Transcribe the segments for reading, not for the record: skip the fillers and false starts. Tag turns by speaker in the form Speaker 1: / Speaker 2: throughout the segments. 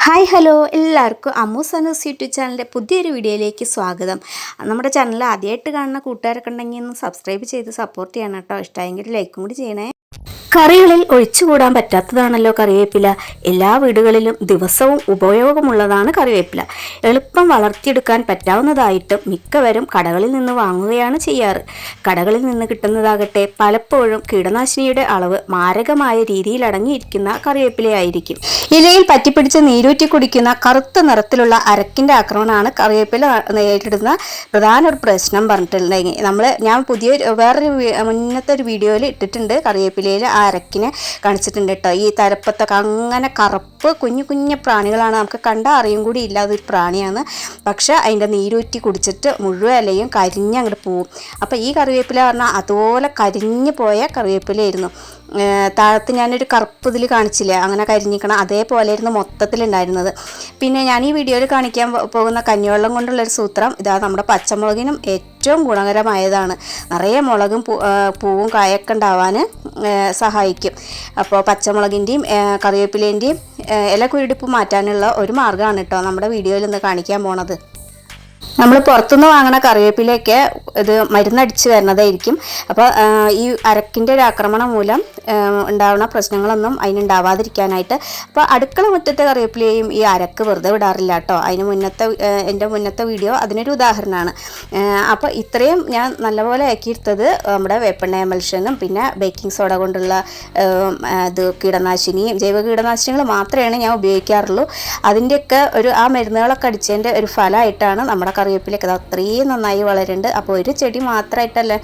Speaker 1: Hi hello എല്ലാവർക്കും അമ്മൂസ് Anu's YouTube ചാനലിൻ്റെ പുതിയൊരു വീഡിയോയിലേക്ക് സ്വാഗതം. നമ്മുടെ ചാനൽ ആദ്യമായിട്ട് കാണുന്ന കൂട്ടുകാരൊക്കെ ഉണ്ടെങ്കിൽ ഒന്ന് സബ്സ്ക്രൈബ് ചെയ്ത് സപ്പോർട്ട് ചെയ്യണം കേട്ടോ. ഇഷ്ടമായെങ്കിൽ ലൈക്കും കൂടി ചെയ്യണേ. കറികളിൽ ഒഴിച്ചുകൂടാൻ പറ്റാത്തതാണല്ലോ കറിവേപ്പില. എല്ലാ വീടുകളിലും ദിവസവും ഉപയോഗമുള്ളതാണ് കറിവേപ്പില. എളുപ്പം വളർത്തിയെടുക്കാൻ പറ്റാവുന്നതായിട്ടും മിക്കവരും കടകളിൽ നിന്ന് വാങ്ങുകയാണ് ചെയ്യാറ്. കടകളിൽ നിന്ന് കിട്ടുന്നതാകട്ടെ പലപ്പോഴും കീടനാശിനിയുടെ അളവ് മാരകമായ രീതിയിൽ അടങ്ങിയിരിക്കുന്ന കറിവേപ്പിലയായിരിക്കും. ഇലയിൽ പറ്റിപ്പിടിച്ച് നീരൂറ്റി കുടിക്കുന്ന കറുത്ത നിറത്തിലുള്ള അരക്കിൻ്റെ ആക്രമണമാണ് കറിവേപ്പില നേരിടുന്ന പ്രധാന ഒരു പ്രശ്നം പറഞ്ഞിട്ടുണ്ടെങ്കിൽ ഞാൻ വേറൊരു മുന്നത്തെ ഒരു വീഡിയോയിൽ ഇട്ടിട്ടുണ്ട്. കറിവേപ്പിലയിൽ അരക്കിനെ കാണിച്ചിട്ടുണ്ട് കേട്ടോ. ഈ തലപ്പത്തൊക്കെ അങ്ങനെ കറുപ്പ് കുഞ്ഞു കുഞ്ഞു പ്രാണികളാണ്. നമുക്ക് കണ്ടാൽ അറിയും കൂടി ഇല്ലാതൊരു പ്രാണിയാണ്. പക്ഷെ അതിൻ്റെ നീരൂറ്റി കുടിച്ചിട്ട് മുഴുവൻ ഇലയും കരിഞ്ഞങ്ങോട്ട് പോവും. അപ്പോൾ ഈ കറിവേപ്പില പറഞ്ഞാൽ അതുപോലെ കരിഞ്ഞു പോയ കറിവേപ്പിലയായിരുന്നു. താഴത്ത് ഞാനൊരു കറുപ്പ് ഇതിൽ കാണിച്ചില്ലേ, അങ്ങനെ കരിഞ്ഞിക്കണം അതേപോലെയായിരുന്നു മൊത്തത്തിലുണ്ടായിരുന്നത്. പിന്നെ ഞാൻ ഈ വീഡിയോയിൽ കാണിക്കാൻ പോകുന്ന കഞ്ഞിവെള്ളം കൊണ്ടുള്ളൊരു സൂത്രം ഇതാ നമ്മുടെ പച്ചമുളകിനും ഏറ്റവും ഗുണകരമായതാണ്. നിറയെ മുളകും പൂവും കായൊക്കെ ഉണ്ടാവാൻ സഹായിക്കും. അപ്പോൾ പച്ചമുളകിൻ്റെയും കറിവേപ്പിലേൻ്റെയും ഇല കുരുടിപ്പ് മാറ്റാനുള്ള ഒരു മാർഗ്ഗമാണ് കേട്ടോ നമ്മുടെ വീഡിയോയിൽ ഇന്ന് കാണിക്കാൻ പോണത്. നമ്മൾ പുറത്തുനിന്ന് വാങ്ങണ കറിവേപ്പിലയൊക്കെ ഇത് മരുന്നടിച്ച് വരുന്നതായിരിക്കും. അപ്പോൾ ഈ അരക്കിൻ്റെ ഒരു ആക്രമണം മൂലം ഉണ്ടാവുന്ന പ്രശ്നങ്ങളൊന്നും അതിനുണ്ടാവാതിരിക്കാനായിട്ട് അപ്പോൾ അടുക്കള മുറ്റത്തെ കറിവേപ്പിലയും ഈ അരക്ക് വെറുതെ വിടാറില്ല കേട്ടോ. എൻ്റെ മുന്നത്തെ വീഡിയോ അതിനൊരു ഉദാഹരണമാണ്. അപ്പോൾ ഇത്രയും ഞാൻ നല്ലപോലെ ആക്കിയെടുത്തത് നമ്മുടെ വേപ്പെണ്ണ എമൽഷനും പിന്നെ ബേക്കിംഗ് സോഡ കൊണ്ടുള്ള കീടനാശിനിയും ജൈവ കീടനാശിനികൾ മാത്രമേ ഞാൻ ഉപയോഗിക്കാറുള്ളൂ. അതിൻ്റെയൊക്കെ ആ മരുന്നുകളൊക്കെ അടിച്ചതിൻ്റെ ഒരു ഫലമായിട്ടാണ് നമ്മുടെ കറിവേപ്പിലൊക്കെ അത്രയും നന്നായി വളരുന്നുണ്ട്. അപ്പോൾ ഒരു ചെടി മാത്രമായിട്ടല്ല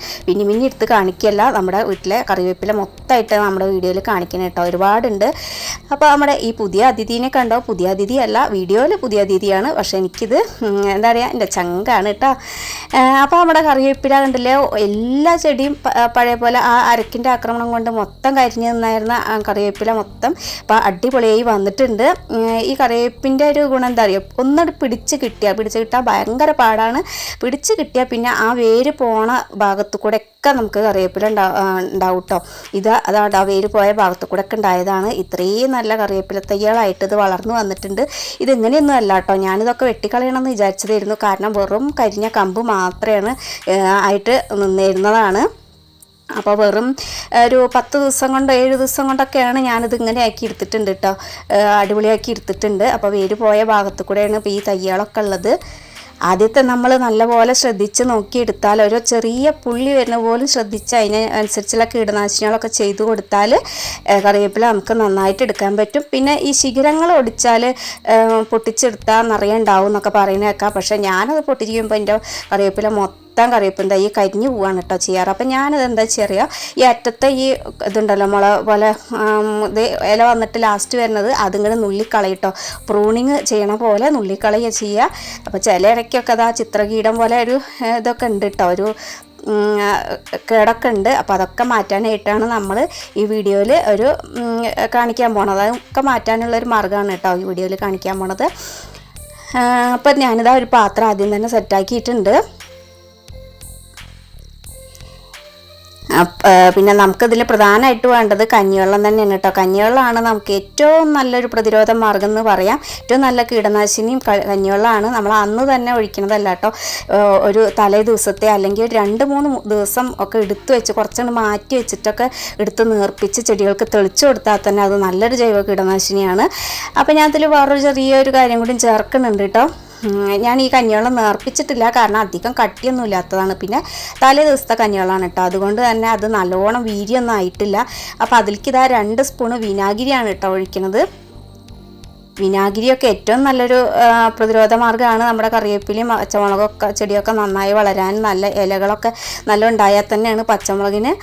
Speaker 1: മിനി എടുത്ത് കാണിക്കല്ല, നമ്മുടെ വീട്ടിലെ കറിവേപ്പില മൊത്തമായിട്ട് നമ്മുടെ വീഡിയോയിൽ കാണിക്കണം കേട്ടോ. ഒരുപാടുണ്ട്. അപ്പോൾ നമ്മുടെ ഈ പുതിയ അതിഥീനെ കണ്ടോ, പുതിയ അതിഥിയല്ല വീഡിയോയിൽ പുതിയ അതിഥിയാണ്, പക്ഷേ എനിക്കിത് എന്താ പറയുക എൻ്റെ ചങ്കാണ് കേട്ടോ. അപ്പോൾ നമ്മുടെ കറിവേപ്പില കണ്ടില്ലേ, എല്ലാ ചെടിയും പഴയ പോലെ ആ അരക്കിൻ്റെ ആക്രമണം കൊണ്ട് മൊത്തം കരിഞ്ഞു നിന്നായിരുന്ന കറിവേപ്പില മൊത്തം ഇപ്പോൾ അടിപൊളിയായി വന്നിട്ടുണ്ട്. ഈ കറിവേപ്പിൻ്റെ ഒരു ഗുണം എന്താ പറയുക, ഒന്നും പിടിച്ച് കിട്ടാൻ ഭയങ്കര പാടാണ്. പിടിച്ച് കിട്ടിയാൽ പിന്നെ ആ വേര് പോണ ഭാഗത്തു കൂടെ ഒക്കെ നമുക്ക് കറിവേപ്പില ഉണ്ടാവും കേട്ടോ. അതാണ് ആ വേര് പോയ ഭാഗത്തു കൂടെ ഒക്കെ ഉണ്ടായതാണ്. ഇത്രയും നല്ല കറിവേപ്പില തയ്യാളായിട്ട് ഇത് വളർന്നു വന്നിട്ടുണ്ട്. ഇതിങ്ങനെയൊന്നും അല്ല കേട്ടോ, ഞാനിതൊക്കെ വെട്ടിക്കളയണമെന്ന് വിചാരിച്ചതായിരുന്നു. കാരണം വെറും കരിഞ്ഞ കമ്പ് മാത്രമാണ് ആയിട്ട് നിന്നിരുന്നതാണ്. അപ്പോൾ വെറും ഒരു 10 ദിവസം കൊണ്ട് 7 ദിവസം കൊണ്ടൊക്കെയാണ് ഞാനിത് ഇങ്ങനെ ആക്കി എടുത്തിട്ടുണ്ട് കേട്ടോ. അടിപൊളിയാക്കി എടുത്തിട്ടുണ്ട്. അപ്പോൾ വേര് പോയ ഭാഗത്തു കൂടെയാണ് ഇപ്പോൾ ഈ തയ്യാളൊക്കെ ഉള്ളത്. ആദ്യത്തെ നമ്മൾ നല്ലപോലെ ശ്രദ്ധിച്ച് നോക്കിയെടുത്താൽ ഒരു ചെറിയ പുള്ളി വരുന്ന പോലും ശ്രദ്ധിച്ച് അതിനനുസരിച്ചുള്ള കീടനാശിനികളൊക്കെ ചെയ്തു കൊടുത്താൽ കറിവേപ്പില നമുക്ക് നന്നായിട്ട് എടുക്കാൻ പറ്റും. പിന്നെ ഈ ശിഖരങ്ങൾ ഒടിച്ചാൽ പൊട്ടിച്ചെടുത്താൽ നിറയെ ഉണ്ടാവും എന്നൊക്കെ പറയുന്നേക്കാം. പക്ഷേ ഞാനത് പൊട്ടിക്കുമ്പോൾ എൻ്റെ കറിവേപ്പില കറിവേപ്പിൻ തൈ കരിഞ്ഞു പോവാണ് കേട്ടോ ചെയ്യാറ്. അപ്പം ഞാനിത് എന്താ ചെയ്യുക, ഈ അറ്റത്തെ ഈ ഇതുണ്ടല്ലോ മുള പോലെ ഇത് ഇല വന്നിട്ട് ലാസ്റ്റ് വരുന്നത് അതിങ്ങനെ നുള്ളിക്കളയിട്ടോ. പ്രൂണിങ് ചെയ്യണ പോലെ നുള്ളിക്കളയുക ചെയ്യുക. അപ്പോൾ ചില ഇടയ്ക്കൊക്കെ അതാ ചിത്രകീടം പോലെ ഒരു ഇതൊക്കെ ഉണ്ട് കേട്ടോ, ഒരു കേടൊക്കെ ഉണ്ട്. അപ്പോൾ അതൊക്കെ മാറ്റാനായിട്ടാണ് നമ്മൾ ഈ വീഡിയോയിൽ കാണിക്കാൻ പോണത്. അതൊക്കെ മാറ്റാനുള്ളൊരു മാർഗ്ഗമാണ് കേട്ടോ ഈ വീഡിയോയിൽ കാണിക്കാൻ പോണത്. അപ്പം ഞാനിതാ ഒരു പാത്രം ആദ്യം തന്നെ സെറ്റാക്കിയിട്ടുണ്ട്. പിന്നെ നമുക്കിതിൽ പ്രധാനമായിട്ട് വേണ്ടത് കഞ്ഞിവെള്ളം തന്നെയാണ് കേട്ടോ. കഞ്ഞിവെള്ളമാണ് നമുക്ക് ഏറ്റവും നല്ലൊരു പ്രതിരോധ മാർഗ്ഗം എന്ന് പറയാം. ഏറ്റവും നല്ല കീടനാശിനിയും കഞ്ഞിവെള്ളമാണ്. നമ്മൾ അന്ന് തന്നെ ഒഴിക്കുന്നതല്ല കേട്ടോ. ഒരു തലേ ദിവസത്തെ അല്ലെങ്കിൽ 2-3 ദിവസം ഒക്കെ എടുത്തു വെച്ച് കുറച്ചുകൊണ്ട് മാറ്റി വെച്ചിട്ടൊക്കെ എടുത്ത് നേർപ്പിച്ച് ചെടികൾക്ക് തെളിച്ചു കൊടുത്താൽ തന്നെ അത് നല്ലൊരു ജൈവ കീടനാശിനിയാണ്. അപ്പോൾ ഞാൻ അതിൽ വേറൊരു ചെറിയൊരു കാര്യം കൂടി ചേർക്കുന്നുണ്ട് കേട്ടോ. ഞാൻ ഈ കഞ്ഞിവെള്ളം നേർപ്പിച്ചിട്ടില്ല, കാരണം അധികം കട്ടിയൊന്നും ഇല്ലാത്തതാണ്. പിന്നെ തലേ ദിവസത്തെ കഞ്ഞിവെള്ളമാണ് കേട്ടോ, അതുകൊണ്ട് തന്നെ അത് നല്ലോണം വീര്യമൊന്നും ആയിട്ടില്ല. അപ്പോൾ അതിലേക്ക് 2 സ്പൂണ് വിനാഗിരിയാണ് കേട്ടോ ഒഴിക്കുന്നത്. വിനാഗിരിയൊക്കെ ഏറ്റവും നല്ലൊരു പ്രതിരോധ മാർഗ്ഗമാണ്. നമ്മുടെ കറിവേപ്പിലയും പച്ചമുളകൊക്കെ ചെടിയൊക്കെ നന്നായി വളരാൻ, നല്ല ഇലകളൊക്കെ നല്ല ഉണ്ടായാൽ തന്നെയാണ് പച്ചമുളകിന്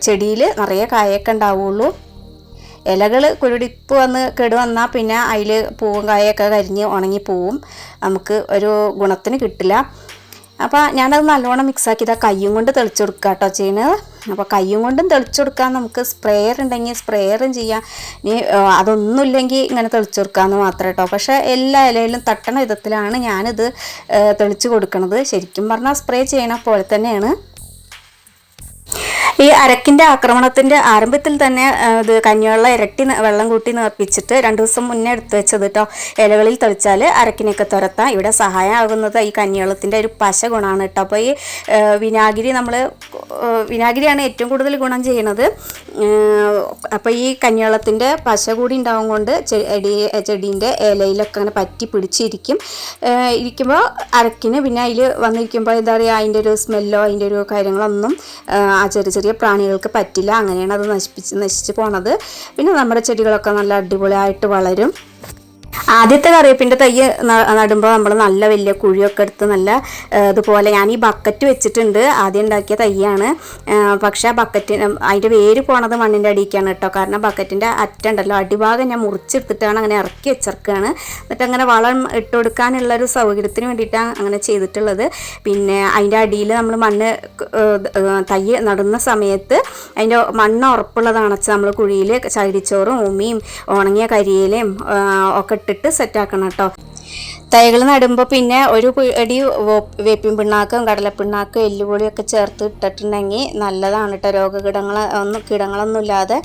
Speaker 1: ചെടിയിൽ നിറയെ കായൊക്കെ ഉണ്ടാവുള്ളൂ. ഇലകൾ കുരുടിപ്പ് കേടുവന്നാൽ പിന്നെ അതിൽ പൂവും കായൊക്കെ കരിഞ്ഞ് ഉണങ്ങിപ്പോവും, നമുക്ക് ഒരു ഗുണത്തിന് കിട്ടില്ല. അപ്പോൾ ഞാനത് നല്ലോണം മിക്സാക്കിയതാണ് കയ്യും കൊണ്ട് തെളിച്ചു കൊടുക്കുക കേട്ടോ ചെയ്യുന്നത്. അപ്പോൾ കയ്യും കൊണ്ടും തെളിച്ചു കൊടുക്കാൻ നമുക്ക് സ്പ്രേയർ ഉണ്ടെങ്കിൽ സ്പ്രേയറും ചെയ്യാം. ഇനി അതൊന്നുമില്ലെങ്കിൽ ഇങ്ങനെ തെളിച്ചു കൊടുക്കാമെന്ന് മാത്രം കേട്ടോ. പക്ഷേ എല്ലാ ഇലയിലും തട്ടണ വിധത്തിലാണ് ഞാനിത് തെളിച്ചു കൊടുക്കുന്നത്. ശരിക്കും പറഞ്ഞാൽ സ്പ്രേ ചെയ്യണ പോലെ തന്നെയാണ്. ഈ അരക്കിൻ്റെ ആക്രമണത്തിൻ്റെ ആരംഭത്തിൽ തന്നെ ഇത് കഞ്ഞിവെള്ളം ഇരട്ടി വെള്ളം കൂട്ടി നേർപ്പിച്ചിട്ട് 2 ദിവസം മുന്നേ എടുത്ത് വെച്ചത് കേട്ടോ ഇലകളിൽ തെളിച്ചാൽ അരക്കിനൊക്കെ തുരത്താം. ഇവിടെ സഹായമാകുന്നത് ഈ കഞ്ഞിവെള്ളത്തിൻ്റെ ഒരു പശ ഗുണമാണ് കേട്ടോ. അപ്പോൾ ഈ വിനാഗിരിയാണ് ഏറ്റവും കൂടുതൽ ഗുണം ചെയ്യുന്നത്. അപ്പോൾ ഈ കഞ്ഞിവെള്ളത്തിൻ്റെ പശ കൂടി ഉണ്ടാവും കൊണ്ട് ചെടീൻ്റെ ഇലയിലൊക്കെ അങ്ങനെ പറ്റി ഇരിക്കുമ്പോൾ അരക്കിന് പിന്നെ അതിൽ വന്നിരിക്കുമ്പോൾ എന്താ പറയുക, അതിൻ്റെ ഒരു സ്മെല്ലോ അതിൻ്റെ ഒരു കാര്യങ്ങളൊന്നും ആ ചെറിയ പ്രാണികൾക്ക് പറ്റില്ല. അങ്ങനെയാണ് അത് നശിച്ച് പോണത്. പിന്നെ നമ്മുടെ ചെടികളൊക്കെ നല്ല അടിപൊളിയായിട്ട് വളരും. ആദ്യത്തെ കറിവേപ്പിൻ്റെ തൈ നടുമ്പോൾ നമ്മൾ നല്ല വലിയ കുഴിയൊക്കെ എടുത്ത് നല്ല ഇതുപോലെ ഞാൻ ഈ ബക്കറ്റ് വെച്ചിട്ടുണ്ട്. ആദ്യം ഉണ്ടാക്കിയ തൈയാണ്. പക്ഷേ ആ ബക്കറ്റിന് അതിൻ്റെ വേര് പോണത് മണ്ണിൻ്റെ അടിയിലേക്കാണ് കേട്ടോ. കാരണം ബക്കറ്റിൻ്റെ അറ്റുണ്ടല്ലോ, അടിഭാഗം ഞാൻ മുറിച്ചെടുത്തിട്ടാണ് അങ്ങനെ ഇറക്കി വെച്ചിറക്കുകയാണ്. എന്നിട്ട് അങ്ങനെ വളം ഇട്ട് കൊടുക്കാനുള്ളൊരു സൗകര്യത്തിന് വേണ്ടിയിട്ടാണ് അങ്ങനെ ചെയ്തിട്ടുള്ളത്. പിന്നെ അതിൻ്റെ അടിയിൽ നമ്മൾ മണ്ണ് തൈ നടുന്ന സമയത്ത് അതിൻ്റെ മണ്ണ് ഉറപ്പുള്ളതാണ് നമ്മൾ കുഴിയിൽ ചകിരിച്ചോറും ഉമ്മിയും ഉണങ്ങിയ കരിയിലയും ഒക്കെ ഇട്ടിട്ട് സെറ്റാക്കണം കേട്ടോ. തൈകൾ നടുമ്പോൾ പിന്നെ ഒരു അടി വേപ്പിൻ പിണ്ണാക്കും കടലപ്പിണ്ണാക്കും എല്ലുപൊളിയൊക്കെ ചേർത്ത് ഇട്ടിട്ടുണ്ടെങ്കിൽ നല്ലതാണ് കേട്ടോ. കീടങ്ങളൊന്നും ഇല്ലാതെ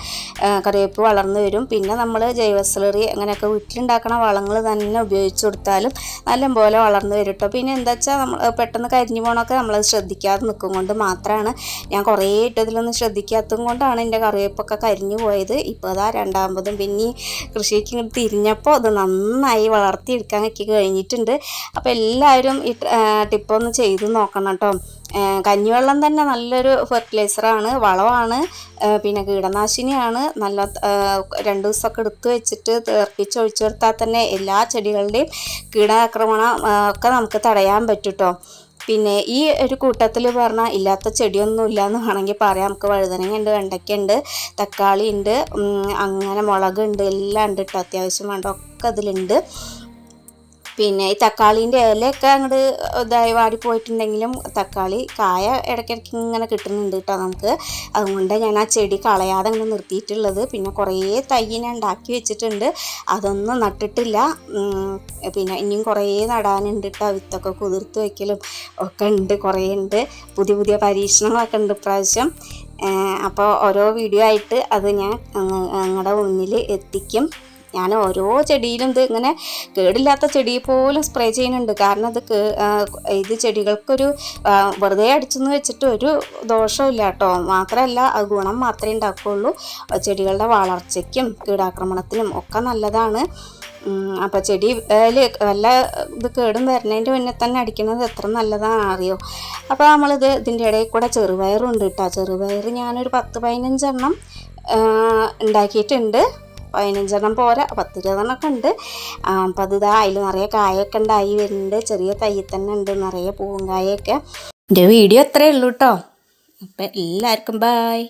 Speaker 1: കറിവേപ്പ് വളർന്നു വരും. പിന്നെ നമ്മൾ ജൈവസ്ലറി അങ്ങനെയൊക്കെ വീട്ടിലുണ്ടാക്കണ വളങ്ങൾ തന്നെ ഉപയോഗിച്ച് കൊടുത്താലും നല്ലപോലെ വളർന്നു വരും കേട്ടോ. പിന്നെ എന്താ വെച്ചാൽ നമ്മൾ പെട്ടെന്ന് കരിഞ്ഞു പോകണമൊക്കെ നമ്മളത് ശ്രദ്ധിക്കാതെ നിൽക്കും കൊണ്ട് മാത്രമാണ്. ഞാൻ കുറേ ഇട്ടതിലൊന്നും ശ്രദ്ധിക്കാത്തതും കൊണ്ടാണ് എൻ്റെ കറിവേപ്പൊക്കെ കരിഞ്ഞു പോയത്. ഇപ്പോൾ അതാ രണ്ടാമതും പിന്നെ കൃഷിക്ക് ഇങ്ങോട്ട് തിരിഞ്ഞപ്പോൾ അത് നന്നായി വളർത്തിയെടുക്കാൻ കഴിഞ്ഞിട്ടുണ്ട്. അപ്പോൾ എല്ലാവരും ഈ ടിപ്പൊന്ന് ചെയ്ത് നോക്കണം കേട്ടോ. കഞ്ഞിവെള്ളം തന്നെ നല്ലൊരു ഫെർട്ടിലൈസറാണ്, വളമാണ്, പിന്നെ കീടനാശിനിയാണ്. നല്ല 2 ദിവസമൊക്കെ എടുത്ത് വെച്ചിട്ട് തിളപ്പിച്ച് ഒഴിച്ചു കൊടുത്താൽ തന്നെ എല്ലാ ചെടികളുടെയും കീടാക്രമണം ഒക്കെ നമുക്ക് തടയാൻ പറ്റും കേട്ടോ. പിന്നെ ഈ ഒരു കൂട്ടത്തിൽ പറഞ്ഞാൽ ഇല്ലാത്ത ചെടിയൊന്നും ഇല്ല എന്ന് വേണമെങ്കിൽ പറയാം. നമുക്ക് വഴുതനങ്ങ ഉണ്ട്, വെണ്ടയ്ക്ക ഉണ്ട്, തക്കാളി ഉണ്ട്, അങ്ങനെ മുളകുണ്ട്, എല്ലാം ഉണ്ട് കേട്ടോ. അത്യാവശ്യം വേണ്ട ഒക്കെ അതിലുണ്ട്. പിന്നെ ഈ തക്കാളീൻ്റെ ഇലയൊക്കെ അങ്ങോട്ട് ഇതായി വാടിപ്പോയിട്ടുണ്ടെങ്കിലും തക്കാളി കായ ഇടയ്ക്കിടയ്ക്ക് ഇങ്ങനെ കിട്ടുന്നുണ്ട് കേട്ടോ നമുക്ക്. അതുകൊണ്ട് ഞാൻ ആ ചെടി കളയാതെ അങ്ങനെ നിർത്തിയിട്ടുള്ളത്. പിന്നെ കുറേ തൈ ഞാൻ ഉണ്ടാക്കി വെച്ചിട്ടുണ്ട്, അതൊന്നും നട്ടിട്ടില്ല. പിന്നെ ഇനിയും കുറേ നടാനുണ്ട് കേട്ടോ. വിത്തൊക്കെ കുതിർത്ത് വയ്ക്കലും ഒക്കെ ഉണ്ട്, കുറേ ഉണ്ട്. പുതിയ പരീക്ഷണങ്ങളൊക്കെ ഉണ്ട് ഇപ്രാവശ്യം. അപ്പോൾ ഓരോ വീഡിയോ ആയിട്ട് അത് ഞാൻ നിങ്ങളുടെ മുന്നിൽ എത്തിക്കും. ഞാൻ ഓരോ ചെടിയിലും ഇത് ഇങ്ങനെ കേടില്ലാത്ത ചെടിയെ പോലും സ്പ്രേ ചെയ്യുന്നുണ്ട്. കാരണം ഇത് ചെടികൾക്കൊരു വെറുതെ അടിച്ചെന്ന് വെച്ചിട്ട് ഒരു ദോഷമില്ല കേട്ടോ. മാത്രമല്ല അത് ഗുണം മാത്രമേ ഉണ്ടാക്കുകയുള്ളൂ. ചെടികളുടെ വളർച്ചയ്ക്കും കീടാക്രമണത്തിനും ഒക്കെ നല്ലതാണ്. അപ്പോൾ ചെടി വല്ല ഇത് കേടും വരുന്നതിൻ്റെ മുന്നേ തന്നെ അടിക്കുന്നത് എത്ര നല്ലതാണ് അറിയോ. അപ്പോൾ ഇതിൻ്റെ ഇടയിൽ കൂടെ ചെറുപയറുണ്ട് കേട്ടോ. ചെറുപയർ ഞാനൊരു 10-15 എണ്ണം ഉണ്ടാക്കിയിട്ടുണ്ട്. 15 എണ്ണം പോരാ, 10-20 എണ്ണമൊക്കെ ഉണ്ട്. അപ്പോൾ അതിൽ നിറയെ കായൊക്കെ ഉണ്ടായി വരുന്നുണ്ട്. ചെറിയ തൈ തന്നെ ഉണ്ട് നിറയെ പൂവും കായൊക്കെ. എൻ്റെ വീഡിയോ അത്രയേ ഉള്ളൂ കേട്ടോ. അപ്പം എല്ലാവർക്കും ബൈ.